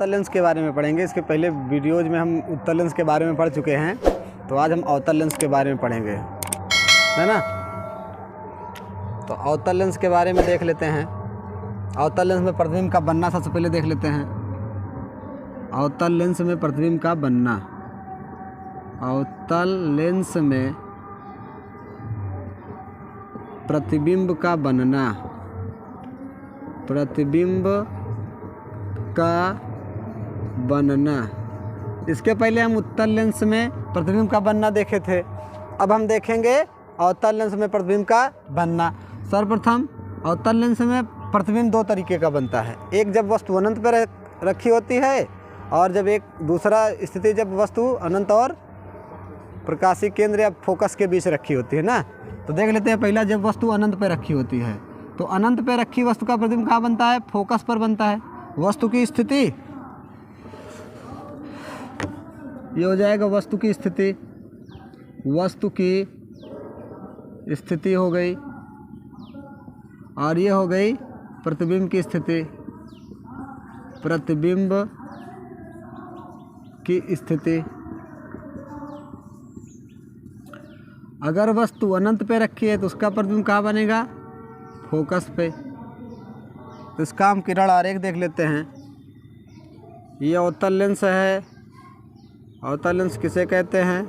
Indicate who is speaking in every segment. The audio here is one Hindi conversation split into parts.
Speaker 1: अवतल लेंस के बारे में पढ़ेंगे। इसके पहले वीडियोज में हम उत्तल लेंस के बारे में पढ़ चुके हैं, तो आज हम अवतल लेंस के बारे में पढ़ेंगे, है ना। तो अवतल लेंस के बारे में देख लेते हैं। अवतल लेंस में प्रतिबिंब का बनना सबसे पहले देख लेते हैं। अवतल लेंस में प्रतिबिंब का बनना, अवतल लेंस में प्रतिबिंब का बनना, प्रतिबिंब का बनना। इसके पहले हम उत्तल लेंस में प्रतिबिंब का बनना देखे थे। अब हम देखेंगे अवतल लेंस में प्रतिबिंब का बनना। सर्वप्रथम अवतल लेंस में प्रतिबिंब दो तरीके का बनता है। एक जब वस्तु अनंत पर रखी होती है, और जब एक दूसरा स्थिति जब वस्तु अनंत और प्रकाशीय केंद्र या फोकस के बीच रखी होती है ना। तो देख लेते हैं। पहला जब वस्तु अनंत पर रखी होती है, तो अनंत पर रखी वस्तु का प्रतिबिंब कहाँ बनता है? फोकस पर बनता है। वस्तु की स्थिति ये हो जाएगा, वस्तु की स्थिति, वस्तु की स्थिति हो गई, और ये हो गई प्रतिबिंब की स्थिति, प्रतिबिंब की स्थिति। अगर वस्तु अनंत पे रखी है तो उसका प्रतिबिंब कहाँ बनेगा? फोकस पे। तो इसका हम किरण आरेख देख लेते हैं। ये अवतल लेंस है। अवतल लेंस किसे कहते हैं?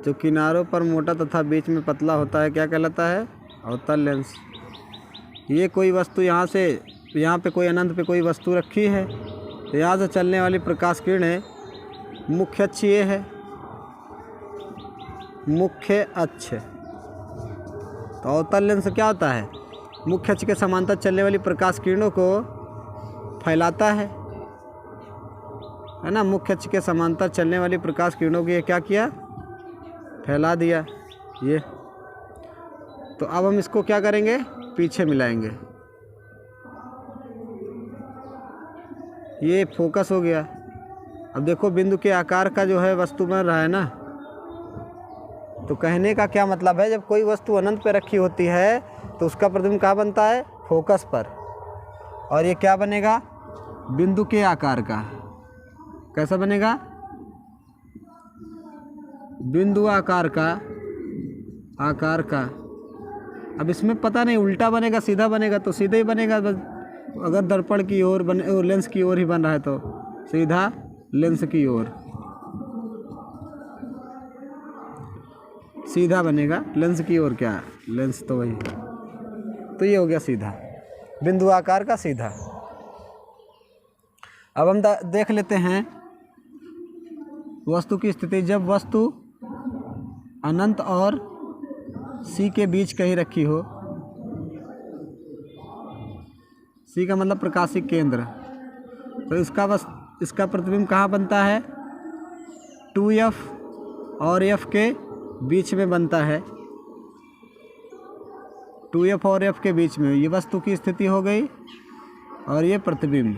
Speaker 1: जो किनारों पर मोटा तथा बीच में पतला होता है, क्या कहलाता है? अवतल लेंस। ये कोई वस्तु यहाँ पे कोई अनंत पे कोई वस्तु रखी है, तो यहाँ से चलने वाली प्रकाश किरणें, मुख्य अक्ष ये है, मुख्य अक्ष। तो अवतल लेंस क्या होता है? मुख्य अक्ष के समांतर चलने वाली प्रकाश किरणों को फैलाता है ना। मुख्य अक्ष के समांतर चलने वाली प्रकाश किरणों को ये क्या किया? फैला दिया ये। तो अब हम इसको क्या करेंगे? पीछे मिलाएंगे। ये फोकस हो गया। अब देखो बिंदु के आकार का जो है वस्तु बन रहा है ना। तो कहने का क्या मतलब है? जब कोई वस्तु अनंत पे रखी होती है तो उसका प्रतिबिंब कहाँ बनता है? फोकस पर। और ये क्या बनेगा? बिंदु के आकार का। कैसा बनेगा? बिंदु आकार का, अब इसमें पता नहीं उल्टा बनेगा सीधा बनेगा, तो सीधा ही बनेगा। अगर दर्पण की ओर बने, लेंस की ओर ही बन रहा है तो सीधा लेंस की ओर सीधा बनेगा। लेंस की ओर क्या? लेंस तो वही। तो ये हो गया सीधा, बिंदु आकार का सीधा। अब हम देख लेते हैं वस्तु की स्थिति। जब वस्तु अनंत और सी के बीच कहीं रखी हो, सी का मतलब प्रकाशिक केंद्र, तो इसका प्रतिबिंब कहाँ बनता है? 2F और F के बीच में बनता है। 2F और F के बीच में ये वस्तु की स्थिति हो गई, और ये प्रतिबिंब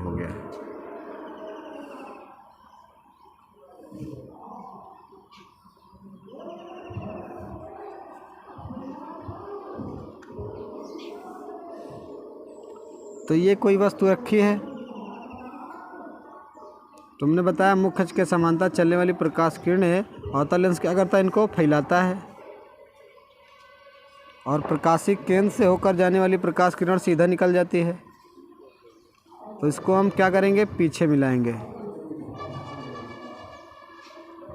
Speaker 1: हो गया। तो ये कोई वस्तु रखी है, तुमने बताया मुख्य अक्ष के समांतर चलने वाली प्रकाश किरणें अवतल लेंस क्या करता है? इनको फैलाता है, और प्रकाशिक केंद्र से होकर जाने वाली प्रकाश किरण सीधा निकल जाती है। तो इसको हम क्या करेंगे? पीछे मिलाएंगे,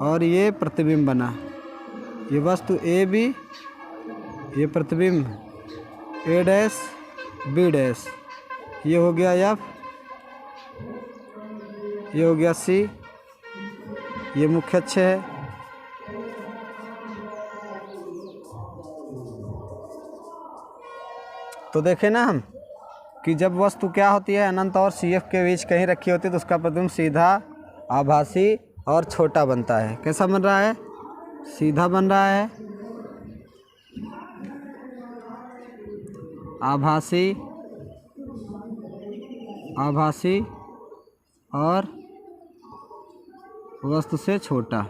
Speaker 1: और ये प्रतिबिंब बना। ये वस्तु ए बी, ये प्रतिबिंब ए डैश बी डैश, ये हो गया एफ, ये हो गया सी, ये मुख्य अक्ष है। तो देखें ना हम कि जब वस्तु क्या होती है? अनंत और CF के बीच कहीं रखी होती है, तो उसका प्रतिबिंब सीधा, आभासी और छोटा बनता है। कैसा बन रहा है? सीधा बन रहा है, आभासी और वस्तु से छोटा।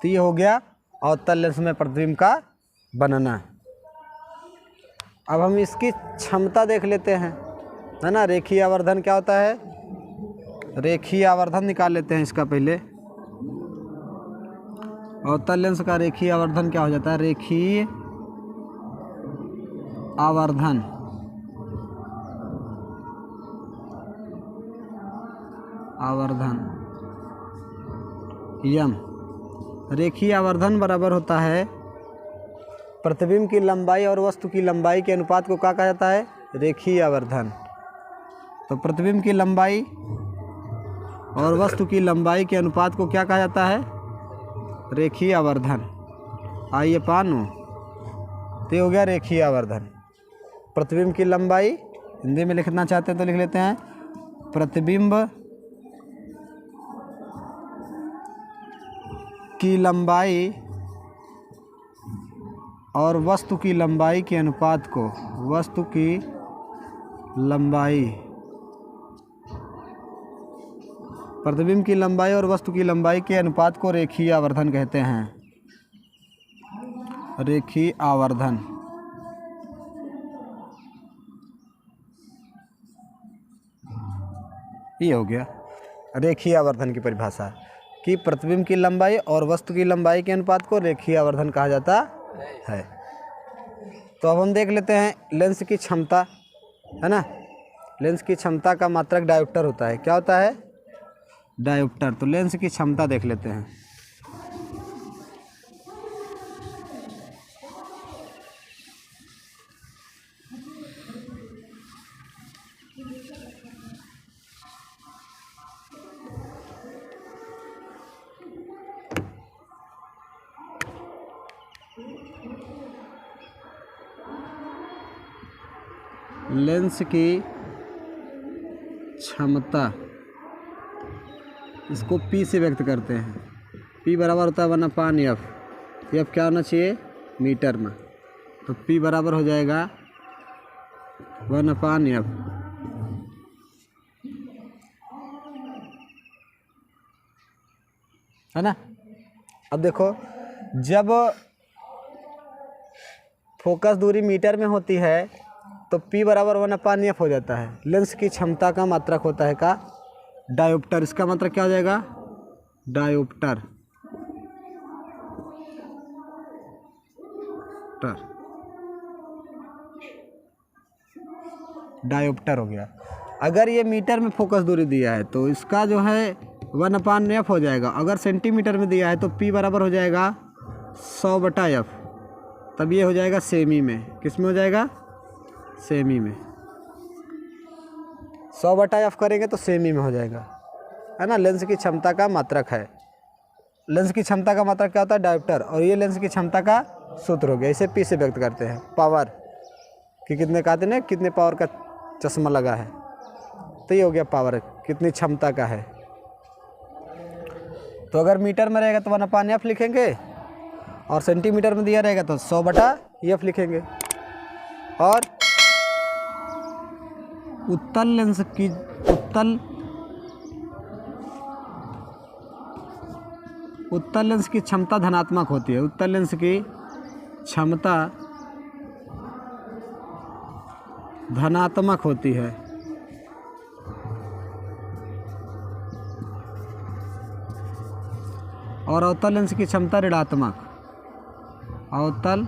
Speaker 1: तो ये हो गया अवतल लेंस में प्रतिबिंब का बनना। अब हम इसकी क्षमता देख लेते हैं, है ना। रेखीय आवर्धन क्या होता है, रेखीय आवर्धन निकाल लेते हैं इसका पहले। अवतल लेंस का रेखीय आवर्धन क्या हो जाता है, रेखीय आवर्धन यम। रेखीय आवर्धन बराबर होता है प्रतिबिंब की लंबाई और वस्तु की लंबाई के अनुपात को क्या कहा जाता है, रेखीय आवर्धन। तो प्रतिबिंब की लंबाई और वस्तु की लंबाई के अनुपात को क्या कहा जाता है, रेखीय आवर्धन। आइए पानो, तो हो गया रेखीय आवर्धन। प्रतिबिंब की लंबाई हिंदी में लिखना चाहते हैं तो लिख लेते हैं, प्रतिबिंब की लंबाई और वस्तु की लंबाई के अनुपात को, वस्तु की लंबाई, प्रतिबिंब की लंबाई और वस्तु की लंबाई के अनुपात को रेखीय आवर्धन कहते हैं, रेखीय आवर्धन। ये हो गया रेखीय आवर्धन की परिभाषा कि प्रतिबिंब की लंबाई और वस्तु की लंबाई के अनुपात को रेखीय आवर्धन कहा जाता है। तो अब हम देख लेते हैं लेंस की क्षमता, है ना। लेंस की क्षमता का मात्रक डायोप्टर होता है। क्या होता है, डायोप्टर। तो लेंस की क्षमता देख लेते हैं। लेंस की क्षमता, इसको P से व्यक्त करते हैं। P बराबर होता है 1/F। F क्या होना चाहिए, मीटर में। तो P बराबर हो जाएगा 1/F। है ना। अब देखो, जब फोकस दूरी मीटर में होती है तो P बराबर 1/F हो जाता है। लेंस की क्षमता का मात्रक होता है का डायोप्टर। इसका मात्रक क्या हो जाएगा, डायोप्टर। डायोप्टर हो गया। अगर ये मीटर में फोकस दूरी दिया है तो इसका जो है 1/F हो जाएगा। अगर सेंटीमीटर में दिया है तो P बराबर हो जाएगा 100/F। तब ये हो जाएगा सेमी में। किस में हो जाएगा, सेमी में। 100/F करेंगे तो सेमी में हो जाएगा, है ना। लेंस की क्षमता का मात्रक है। लेंस की क्षमता का मात्रक क्या होता है, डायोप्टर। और ये लेंस की क्षमता का सूत्र हो गया। इसे P से व्यक्त करते हैं, पावर कि कितने कहते हैं, कितने पावर का चश्मा लगा है। तो ये हो गया पावर, कितनी क्षमता का है। तो अगर मीटर में रहेगा तो 1/F लिखेंगे, और सेंटीमीटर में दिया रहेगा तो 100/F लिखेंगे। और उत्तल लेंस की उत्तल लेंस की क्षमता धनात्मक होती है। उत्तल लेंस की क्षमता धनात्मक होती है। और अवतल लेंस की क्षमता ऋणात्मक। अवतल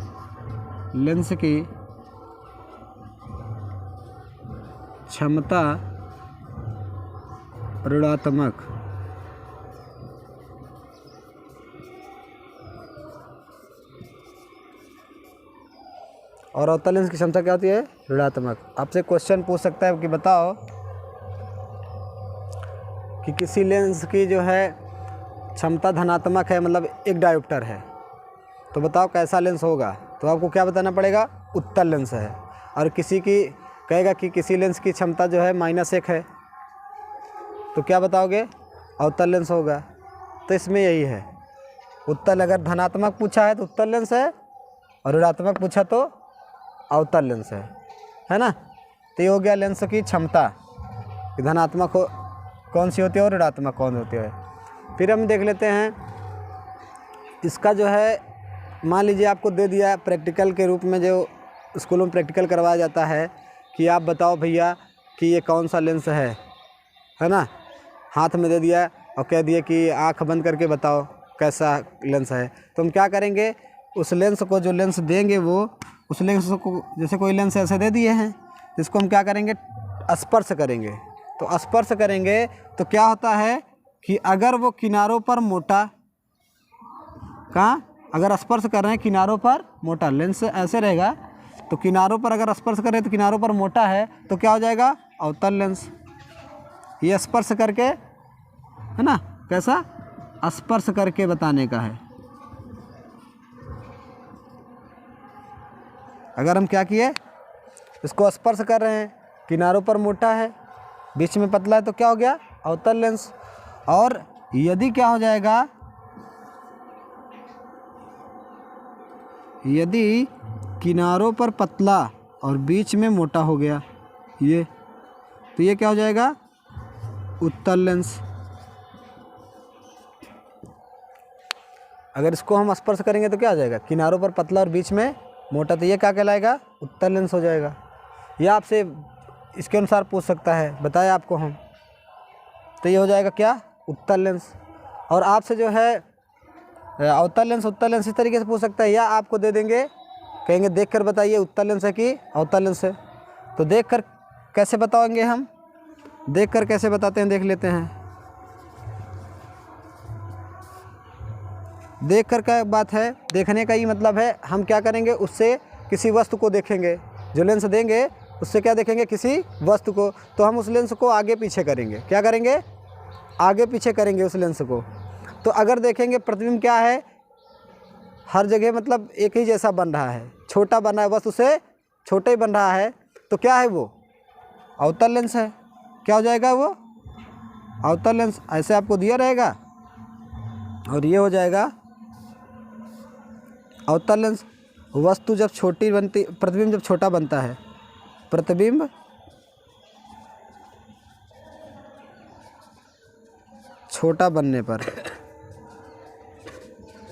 Speaker 1: लेंस की क्षमता ऋणात्मक। और अवतल लेंस की क्षमता क्या होती है, ऋणात्मक। आपसे क्वेश्चन पूछ सकता है कि बताओ कि किसी लेंस की जो है क्षमता धनात्मक है, मतलब एक डायोप्टर है, तो बताओ कैसा लेंस होगा। तो आपको क्या बताना पड़ेगा, उत्तल लेंस है। और किसी की कहेगा कि किसी लेंस की क्षमता जो है -1 है, तो क्या बताओगे, अवतल लेंस होगा। तो इसमें यही है, उत्तल अगर धनात्मक पूछा है तो उत्तल लेंस है, और ऋणात्मक पूछा तो अवतल लेंस है ना। तो ये हो गया लेंस की क्षमता, धनात्मक कौन सी होती है और ऋणात्मक कौन होती है। फिर हम देख लेते हैं इसका जो है मान लीजिए आपको दे दिया प्रैक्टिकल के रूप में, जो स्कूलों में प्रैक्टिकल करवाया जाता है कि आप बताओ भैया कि ये कौन सा लेंस है ना, हाथ में दे दिया और कह दिए कि आँख बंद करके बताओ कैसा लेंस है। तो हम क्या करेंगे, उस लेंस को, जो लेंस देंगे वो उस लेंस को, जैसे कोई लेंस ऐसे दे दिए हैं, इसको हम क्या करेंगे, स्पर्श करेंगे। तो स्पर्श करेंगे तो क्या होता है कि अगर वो किनारों पर मोटा, कहाँ, अगर स्पर्श कर रहे हैं किनारों पर मोटा, लेंस ऐसे रहेगा तो किनारों पर अगर स्पर्श करें तो किनारों पर मोटा है तो क्या हो जाएगा, अवतल लेंस। ये स्पर्श करके, है ना, कैसा, स्पर्श करके बताने का है। अगर हम क्या किए, इसको स्पर्श कर रहे हैं, किनारों पर मोटा है, बीच में पतला है, तो क्या हो गया, अवतल लेंस। और यदि क्या हो जाएगा, यदि किनारों पर पतला और बीच में मोटा हो गया ये, तो ये क्या हो जाएगा, उत्तल लेंस। अगर इसको हम स्पर्श करेंगे तो क्या हो जाएगा, किनारों पर पतला और बीच में मोटा, तो ये क्या कहलाएगा, उत्तल लेंस हो जाएगा। यह आपसे इसके अनुसार पूछ सकता है, बताया आपको हम, तो ये हो जाएगा क्या, उत्तल लेंस। और आपसे जो है अवतल लेंस, उत्तल लेंस इस तरीके से पूछ सकता है, या आपको दे देंगे, कहेंगे देख कर बताइए उत्तल लेंस है कि अवतल लेंस है। तो देख कर कैसे बताएंगे हम, देख कर कैसे बताते हैं, देख लेते हैं। देख कर क्या बात है, देखने का ही मतलब है हम क्या करेंगे, उससे किसी वस्तु को देखेंगे, जो लेंस देंगे उससे क्या देखेंगे, किसी वस्तु को। तो हम उस लेंस को आगे पीछे करेंगे, क्या करेंगे, आगे पीछे करेंगे उस लेंस को। तो अगर देखेंगे प्रतिबिंब क्या है, हर जगह मतलब एक ही जैसा बन रहा है, छोटा बन रहा है, वस्तु से छोटा ही बन रहा है, तो क्या है वो, अवतल लेंस है। क्या हो जाएगा वो, अवतल लेंस। ऐसे आपको दिया रहेगा और ये हो जाएगा अवतल लेंस। वस्तु जब छोटी बनती, प्रतिबिंब जब छोटा बनता है, प्रतिबिंब छोटा बनने पर,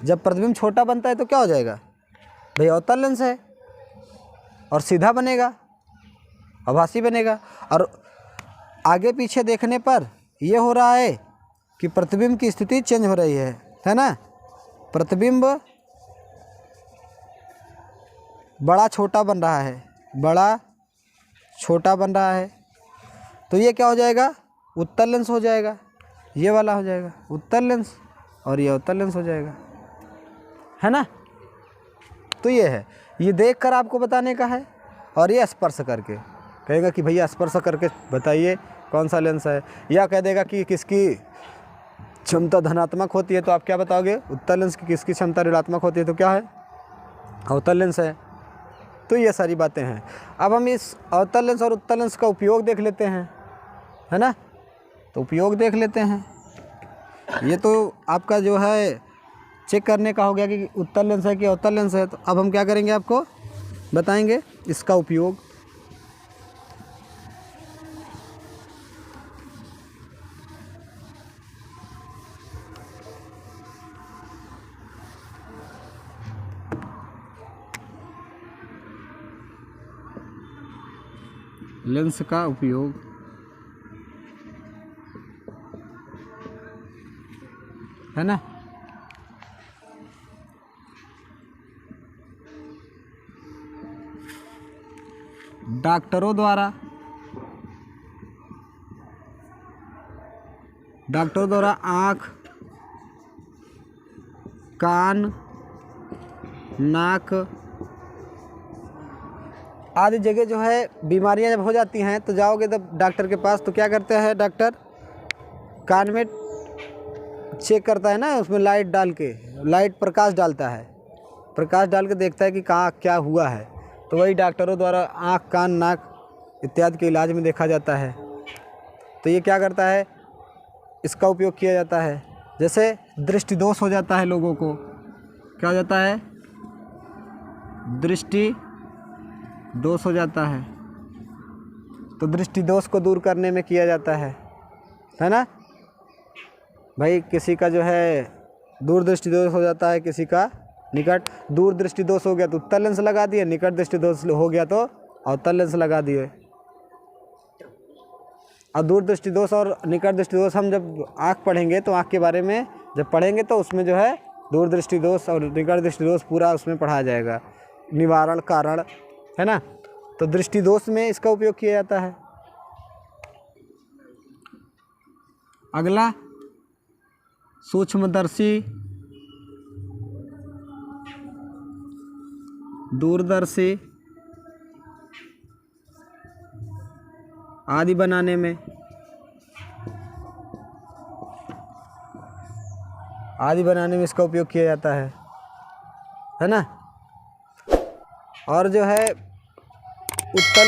Speaker 1: जब प्रतिबिंब छोटा बनता है तो क्या हो जाएगा भाई, अवतल लेंस है, और सीधा बनेगा, आभासी बनेगा। और आगे पीछे देखने पर ये हो रहा है कि प्रतिबिंब की स्थिति चेंज हो रही है ना, प्रतिबिंब बड़ा छोटा बन रहा है, बड़ा छोटा बन रहा है, तो ये क्या हो जाएगा, उत्तल लेंस हो जाएगा। ये वाला हो जाएगा उत्तल लेंस और ये अवतल लेंस हो जाएगा, है ना। तो ये है, ये देखकर आपको बताने का है, और ये स्पर्श करके कहेगा कि भैया स्पर्श करके बताइए कौन सा लेंस है। या कह देगा कि किसकी क्षमता धनात्मक होती है तो आप क्या बताओगे, उत्तल लेंस की। किसकी क्षमता ऋणात्मक होती है तो क्या है, अवतल लेंस है। तो ये सारी बातें हैं। अब हम इस अवतल लेंस और उत्तल लेंस का उपयोग देख लेते हैं, है ना। तो उपयोग देख लेते हैं। ये तो आपका जो है चेक करने का हो गया कि उत्तल लेंस है कि अवतल लेंस है। तो अब हम क्या करेंगे, आपको बताएंगे इसका उपयोग। लेंस का उपयोग, है ना। डॉक्टरों द्वारा आँख, कान, नाक आदि जगह जो है बीमारियां जब हो जाती हैं तो जाओगे तब डॉक्टर के पास, तो क्या करते हैं डॉक्टर, कान में चेक करता है ना, उसमें लाइट डाल के, लाइट प्रकाश डालता है, प्रकाश डाल के देखता है कि कहाँ क्या हुआ है। तो वही डॉक्टरों द्वारा आँख, कान, नाक इत्यादि के इलाज में देखा जाता है। तो ये क्या करता है, इसका उपयोग किया जाता है। जैसे दृष्टि दोष हो जाता है लोगों को, क्या हो जाता है, दृष्टि दोष हो जाता है, तो दृष्टि दोष को दूर करने में किया जाता है ना। भाई किसी का जो है दूरदृष्टि दोष हो जाता है किसी का निकट। दूरदृष्टि दोष हो गया तो उत्तल लेंस लगा दिए, निकट दृष्टि दोष हो गया तो अवतल लेंस लगा दिए। और दूरदृष्टि दोष और निकट दृष्टि दोष हम जब आँख पढ़ेंगे तो आँख के बारे में जब पढ़ेंगे तो उसमें जो है दूरदृष्टि दोष और निकट दृष्टि दोष पूरा उसमें पढ़ाया जाएगा, निवारण कारण, है ना। तो दृष्टि दोष में इसका उपयोग किया जाता है। अगला सूक्ष्मदर्शी, दूरदर्शी आदि बनाने में, इसका उपयोग किया जाता है ना। और जो है उत्तल